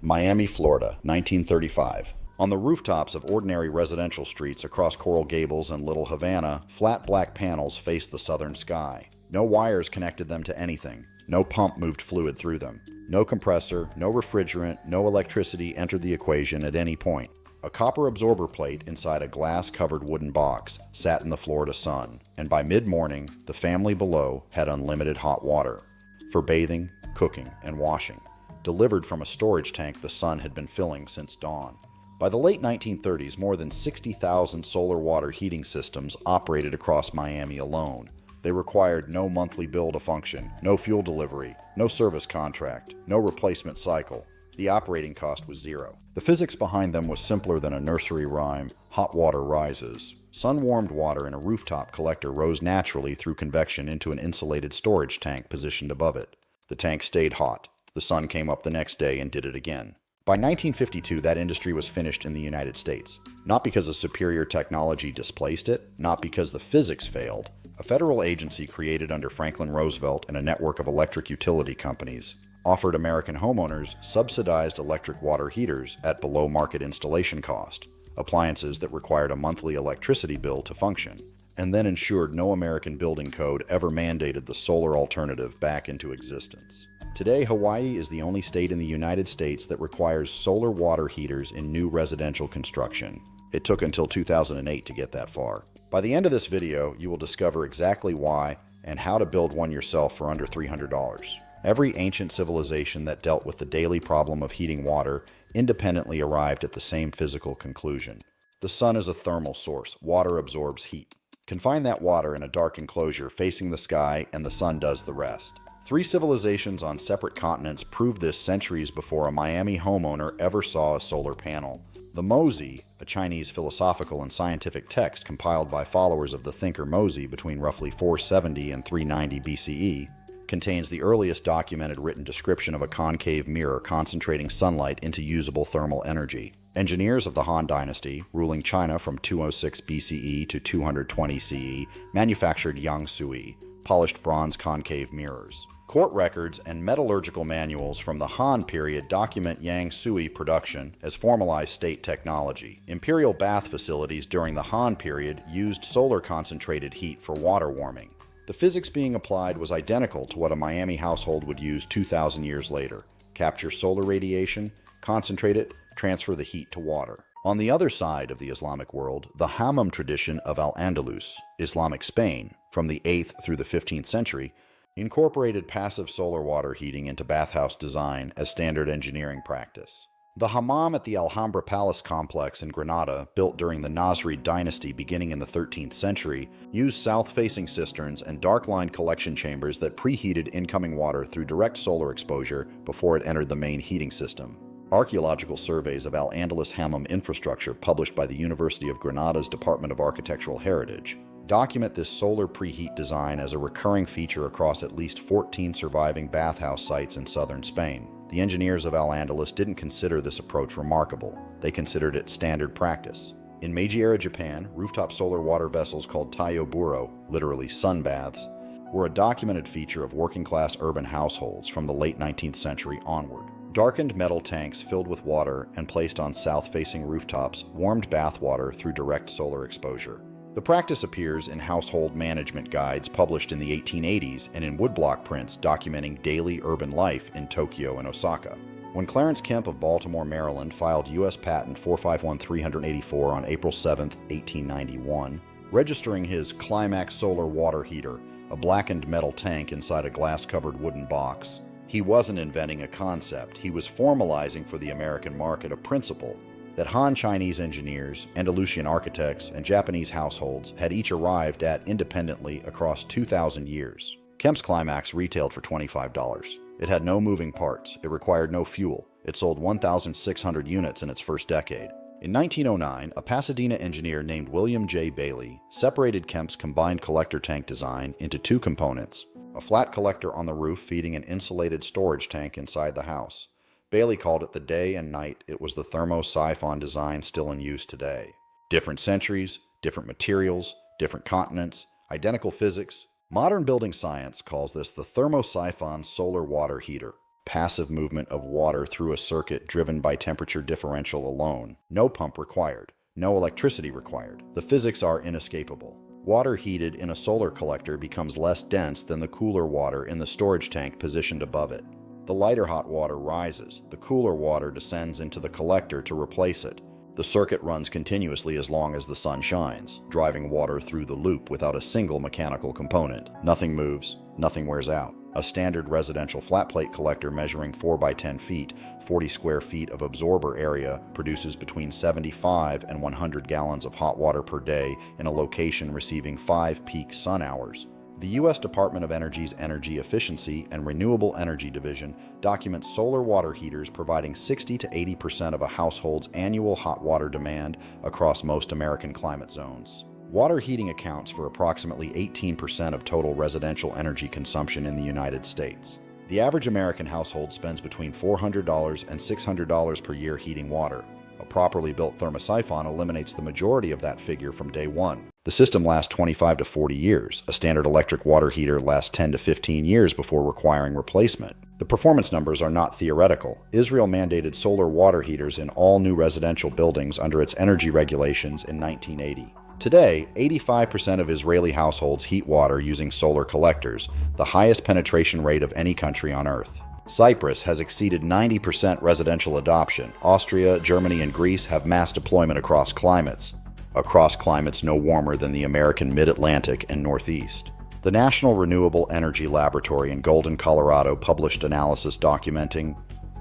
Miami, Florida, 1935. On the rooftops of ordinary residential streets across Coral Gables and Little Havana, flat black panels faced the southern sky. No wires connected them to anything. No pump moved fluid through them. No compressor, no refrigerant, no electricity entered the equation at any point. A copper absorber plate inside a glass-covered wooden box sat in the Florida sun, and by mid-morning, the family below had unlimited hot water for bathing, cooking, and washing, delivered from a storage tank the sun had been filling since dawn. By the late 1930s, more than 60,000 solar water heating systems operated across Miami alone. They required no monthly bill to function, no fuel delivery, no service contract, no replacement cycle. The operating cost was zero. The physics behind them was simpler than a nursery rhyme: hot water rises. Sun-warmed water in a rooftop collector rose naturally through convection into an insulated storage tank positioned above it. The tank stayed hot. The sun came up the next day and did it again. By 1952, that industry was finished in the United States. Not because a superior technology displaced it, not because the physics failed. A federal agency created under Franklin Roosevelt and a network of electric utility companies offered American homeowners subsidized electric water heaters at below-market installation cost, appliances that required a monthly electricity bill to function, and then ensured no American building code ever mandated the solar alternative back into existence. Today, Hawaii is the only state in the United States that requires solar water heaters in new residential construction. It took until 2008 to get that far. By the end of this video, you will discover exactly why and how to build one yourself for under $300. Every ancient civilization that dealt with the daily problem of heating water independently arrived at the same physical conclusion. The sun is a thermal source. Water absorbs heat. Confine that water in a dark enclosure facing the sky, and the sun does the rest. 3 civilizations on separate continents proved this centuries before a Miami homeowner ever saw a solar panel. The Mozi, a Chinese philosophical and scientific text compiled by followers of the thinker Mozi between roughly 470 and 390 BCE, contains the earliest documented written description of a concave mirror concentrating sunlight into usable thermal energy. Engineers of the Han Dynasty, ruling China from 206 BCE to 220 CE, manufactured yangsui, polished bronze concave mirrors. Court records and metallurgical manuals from the Han period document yang sui production as formalized state technology. Imperial bath facilities during the Han period used solar concentrated heat for water warming. The physics being applied was identical to what a Miami household would use 2,000 years later. Capture solar radiation, concentrate it, transfer the heat to water. On the other side of the Islamic world, the Hammam tradition of Al-Andalus, Islamic Spain, from the 8th through the 15th century, incorporated passive solar water heating into bathhouse design as standard engineering practice. The hammam at the Alhambra Palace complex in Granada, built during the Nasrid dynasty beginning in the 13th century, used south-facing cisterns and dark-lined collection chambers that preheated incoming water through direct solar exposure before it entered the main heating system. Archaeological surveys of Al-Andalus hammam infrastructure published by the University of Granada's Department of Architectural Heritage document this solar preheat design as a recurring feature across at least 14 surviving bathhouse sites in southern Spain. The engineers of Al-Andalus didn't consider this approach remarkable. They considered it standard practice. In Meiji-era Japan, rooftop solar water vessels called taiyoburo, literally sun baths, were a documented feature of working-class urban households from the late 19th century onward. Darkened metal tanks filled with water and placed on south-facing rooftops warmed bath water through direct solar exposure. The practice appears in household management guides published in the 1880s and in woodblock prints documenting daily urban life in Tokyo and Osaka. When Clarence Kemp of Baltimore, Maryland filed U.S. Patent 451384 on April 7, 1891, registering his Climax solar water heater, a blackened metal tank inside a glass-covered wooden box, he wasn't inventing a concept. He was formalizing for the American market a principle that Han Chinese engineers, Andalusian architects, and Japanese households had each arrived at independently across 2,000 years. Kemp's Climax retailed for $25. It had no moving parts. It required no fuel. It sold 1,600 units in its first decade. In 1909, a Pasadena engineer named William J. Bailey separated Kemp's combined collector tank design into 2 components: a flat collector on the roof feeding an insulated storage tank inside the house. Bailey called it the day and night. It was the thermo-siphon design still in use today. Different centuries, different materials, different continents, identical physics. Modern building science calls this the thermo-siphon solar water heater. passive movement of water through a circuit driven by temperature differential alone. No pump required. No electricity required. The physics are inescapable. Water heated in a solar collector becomes less dense than the cooler water in the storage tank positioned above it. The lighter hot water rises. The cooler water descends into the collector to replace it. The circuit runs continuously as long as the sun shines, driving water through the loop without a single mechanical component. Nothing moves, nothing wears out. A standard residential flat plate collector measuring 4 by 10 feet, 40 square feet of absorber area, produces between 75 and 100 gallons of hot water per day in a location receiving 5 peak sun hours. The U.S. Department of Energy's Energy Efficiency and Renewable Energy Division documents solar water heaters providing 60 to 80% of a household's annual hot water demand across most American climate zones. Water heating accounts for approximately 18% of total residential energy consumption in the United States. The average American household spends between $400 and $600 per year heating water. A properly built thermosiphon eliminates the majority of that figure from day one. The system lasts 25 to 40 years. A standard electric water heater lasts 10 to 15 years before requiring replacement. The performance numbers are not theoretical. Israel mandated solar water heaters in all new residential buildings under its energy regulations in 1980. Today, 85% of Israeli households heat water using solar collectors, the highest penetration rate of any country on Earth. Cyprus has exceeded 90% residential adoption. Austria, Germany, and Greece have mass deployment across climates no warmer than the American Mid-Atlantic and Northeast. The National Renewable Energy Laboratory in Golden, Colorado published analysis documenting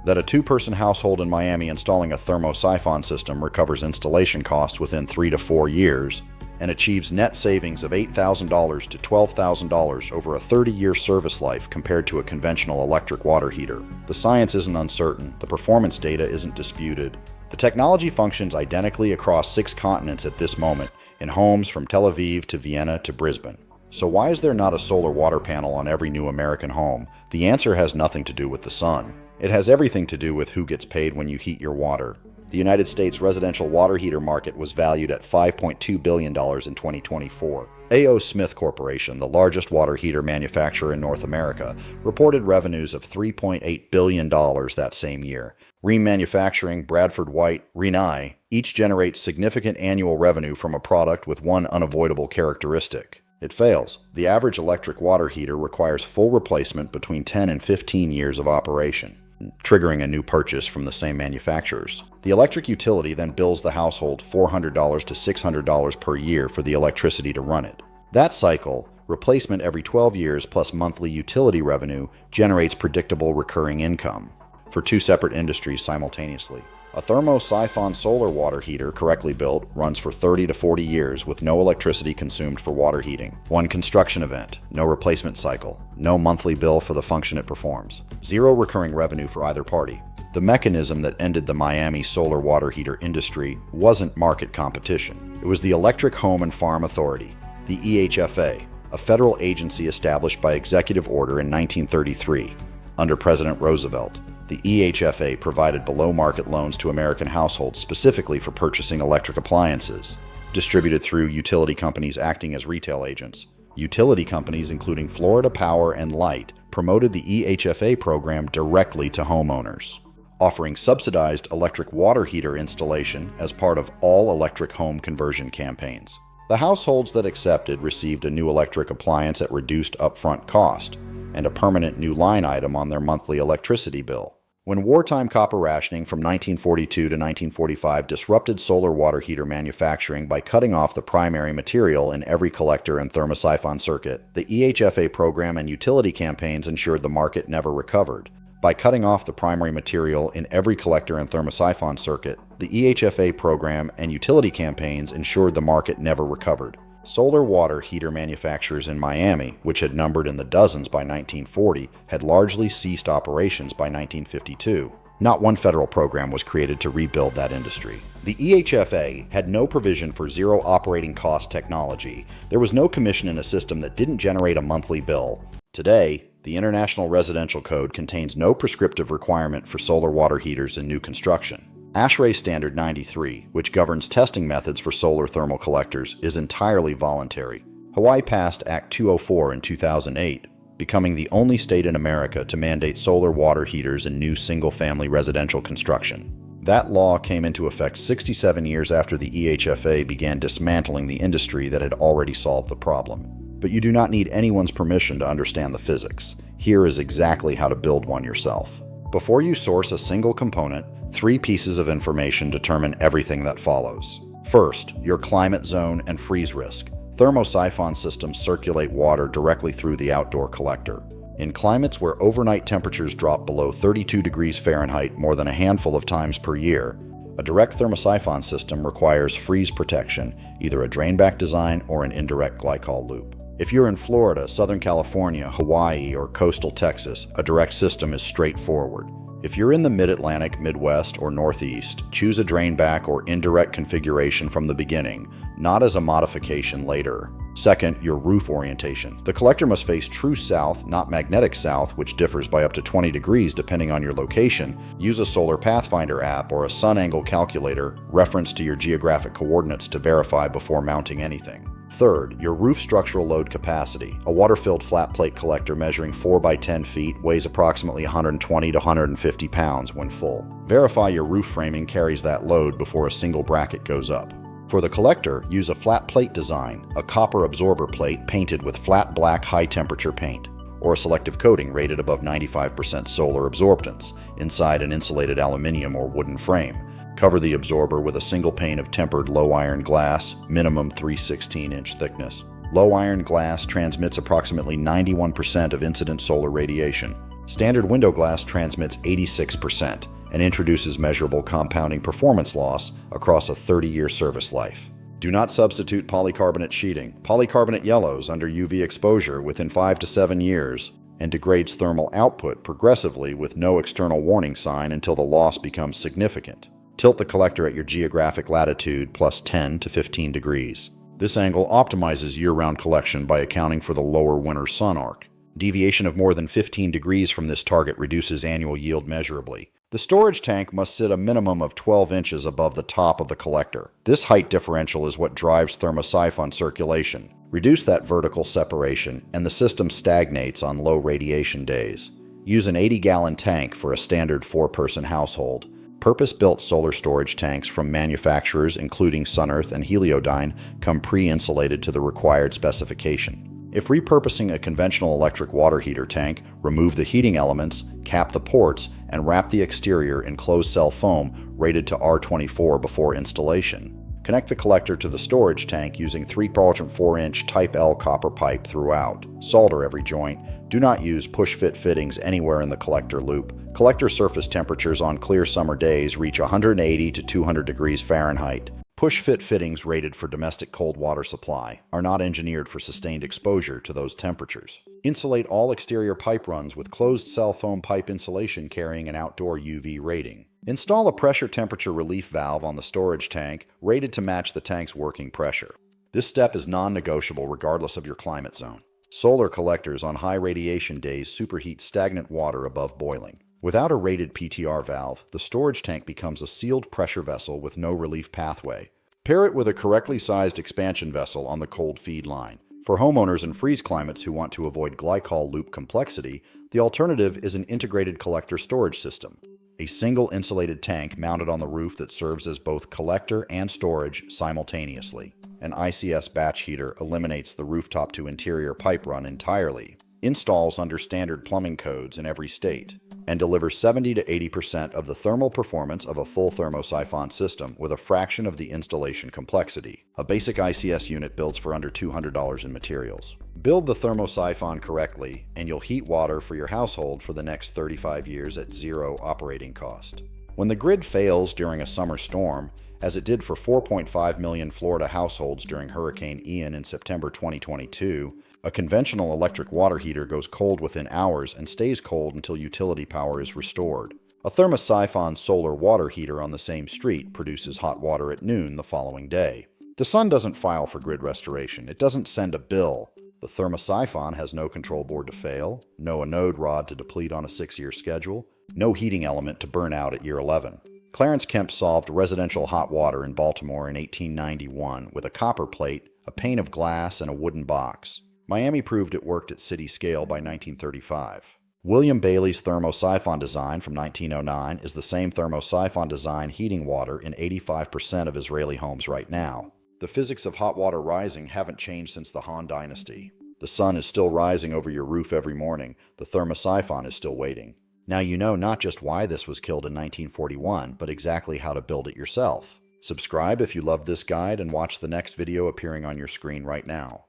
that a 2-person household in Miami installing a thermosiphon system recovers installation costs within 3 to 4 years and achieves net savings of $8,000 to $12,000 over a 30-year service life compared to a conventional electric water heater. The science isn't uncertain, the performance data isn't disputed. The technology functions identically across 6 continents at this moment, in homes from Tel Aviv to Vienna to Brisbane. So why is there not a solar water panel on every new American home? The answer has nothing to do with the sun. It has everything to do with who gets paid when you heat your water. The United States residential water heater market was valued at $5.2 billion in 2024. A.O. Smith Corporation, the largest water heater manufacturer in North America, reported revenues of $3.8 billion that same year. Rheem Manufacturing, Bradford White, Rinnai, each generates significant annual revenue from a product with one unavoidable characteristic. It fails. The average electric water heater requires full replacement between 10 and 15 years of operation, triggering a new purchase from the same manufacturers. The electric utility then bills the household $400 to $600 per year for the electricity to run it. That cycle, replacement every 12 years plus monthly utility revenue, generates predictable recurring income for 2 separate industries simultaneously. A thermosiphon solar water heater, correctly built, runs for 30 to 40 years with no electricity consumed for water heating. 1 construction event, no replacement cycle, no monthly bill for the function it performs, 0 recurring revenue for either party. The mechanism that ended the Miami solar water heater industry wasn't market competition. It was the Electric Home and Farm Authority, the EHFA, a federal agency established by executive order in 1933 under President Roosevelt. The EHFA provided below-market loans to American households specifically for purchasing electric appliances, distributed through utility companies acting as retail agents. Utility companies, including Florida Power and Light, promoted the EHFA program directly to homeowners, offering subsidized electric water heater installation as part of all electric home conversion campaigns. The households that accepted received a new electric appliance at reduced upfront cost and a permanent new line item on their monthly electricity bill. When wartime copper rationing from 1942 to 1945 disrupted solar water heater manufacturing by cutting off the primary material in every collector and thermosiphon circuit, the EHFA program and utility campaigns ensured the market never recovered. By cutting off the primary material in every collector and thermosiphon circuit, the EHFA program and utility campaigns ensured the market never recovered. Solar water heater manufacturers in Miami, which had numbered in the dozens by 1940, had largely ceased operations by 1952. Not one federal program was created to rebuild that industry. The EHFA had no provision for zero operating cost technology. There was no commission in a system that didn't generate a monthly bill. Today, the International Residential Code contains no prescriptive requirement for solar water heaters in new construction. ASHRAE Standard 93, which governs testing methods for solar thermal collectors, is entirely voluntary. Hawaii passed Act 204 in 2008, becoming the only state in America to mandate solar water heaters in new single-family residential construction. That law came into effect 67 years after the EHFA began dismantling the industry that had already solved the problem. But you do not need anyone's permission to understand the physics. Here is exactly how to build one yourself. Before you source a single component, 3 pieces of information determine everything that follows. First, your climate zone and freeze risk. Thermosiphon systems circulate water directly through the outdoor collector. In climates where overnight temperatures drop below 32 degrees Fahrenheit more than a handful of times per year, a direct thermosiphon system requires freeze protection, either a drainback design or an indirect glycol loop. If you're in Florida, Southern California, Hawaii, or coastal Texas, a direct system is straightforward. If you're in the Mid-Atlantic, Midwest, or Northeast, choose a drainback or indirect configuration from the beginning, not as a modification later. Second, your roof orientation. The collector must face true south, not magnetic south, which differs by up to 20 degrees depending on your location. Use a Solar Pathfinder app or a sun angle calculator referenced to your geographic coordinates to verify before mounting anything. Third, your roof structural load capacity. A water-filled flat plate collector measuring 4 by 10 feet weighs approximately 120 to 150 pounds when full. Verify your roof framing carries that load before a single bracket goes up. For the collector, use a flat plate design, a copper absorber plate painted with flat black high-temperature paint, or a selective coating rated above 95% solar absorbance inside an insulated aluminum or wooden frame. Cover the absorber with a single pane of tempered low-iron glass, minimum 3/16-inch thickness. Low-iron glass transmits approximately 91% of incident solar radiation. Standard window glass transmits 86% and introduces measurable compounding performance loss across a 30-year service life. Do not substitute polycarbonate sheeting. Polycarbonate yellows under UV exposure within 5 to 7 years and degrades thermal output progressively with no external warning sign until the loss becomes significant. Tilt the collector at your geographic latitude plus 10 to 15 degrees. This angle optimizes year-round collection by accounting for the lower winter sun arc. Deviation of more than 15 degrees from this target reduces annual yield measurably. The storage tank must sit a minimum of 12 inches above the top of the collector. This height differential is what drives thermosiphon circulation. Reduce that vertical separation, and the system stagnates on low radiation days. Use an 80-gallon tank for a standard 4-person household. Purpose-built solar storage tanks from manufacturers including SunEarth and Heliodyne come pre-insulated to the required specification. If repurposing a conventional electric water heater tank, remove the heating elements, cap the ports, and wrap the exterior in closed-cell foam rated to R24 before installation. Connect the collector to the storage tank using 3.4-inch Type L copper pipe throughout. Solder every joint. Do not use push-fit fittings anywhere in the collector loop. Collector surface temperatures on clear summer days reach 180 to 200 degrees Fahrenheit. Push-fit fittings rated for domestic cold water supply are not engineered for sustained exposure to those temperatures. Insulate all exterior pipe runs with closed-cell foam pipe insulation carrying an outdoor UV rating. Install a pressure temperature relief valve on the storage tank rated to match the tank's working pressure. This step is non-negotiable regardless of your climate zone. Solar collectors on high radiation days superheat stagnant water above boiling. Without a rated PTR valve, the storage tank becomes a sealed pressure vessel with no relief pathway. Pair it with a correctly sized expansion vessel on the cold feed line. For homeowners in freeze climates who want to avoid glycol loop complexity, the alternative is an integrated collector storage system. A single insulated tank mounted on the roof that serves as both collector and storage simultaneously. An ICS batch heater eliminates the rooftop to interior pipe run entirely, installs under standard plumbing codes in every state, and delivers 70 to 80% of the thermal performance of a full thermosiphon system with a fraction of the installation complexity. A basic ICS unit builds for under $200 in materials. Build the thermosiphon correctly, and you'll heat water for your household for the next 35 years at zero operating cost. When the grid fails during a summer storm, as it did for 4.5 million Florida households during Hurricane Ian in September 2022, a conventional electric water heater goes cold within hours and stays cold until utility power is restored. A thermosiphon solar water heater on the same street produces hot water at noon the following day. The sun doesn't file for grid restoration. It doesn't send a bill. The thermosiphon has no control board to fail, no anode rod to deplete on a 6-year schedule, no heating element to burn out at year 11. Clarence Kemp solved residential hot water in Baltimore in 1891 with a copper plate, a pane of glass, and a wooden box. Miami proved it worked at city scale by 1935. William Bailey's thermosiphon design from 1909 is the same thermosiphon design heating water in 85% of Israeli homes right now. The physics of hot water rising haven't changed since the Han Dynasty. The sun is still rising over your roof every morning. The thermosiphon is still waiting. Now you know not just why this was killed in 1941, but exactly how to build it yourself. Subscribe if you loved this guide and watch the next video appearing on your screen right now.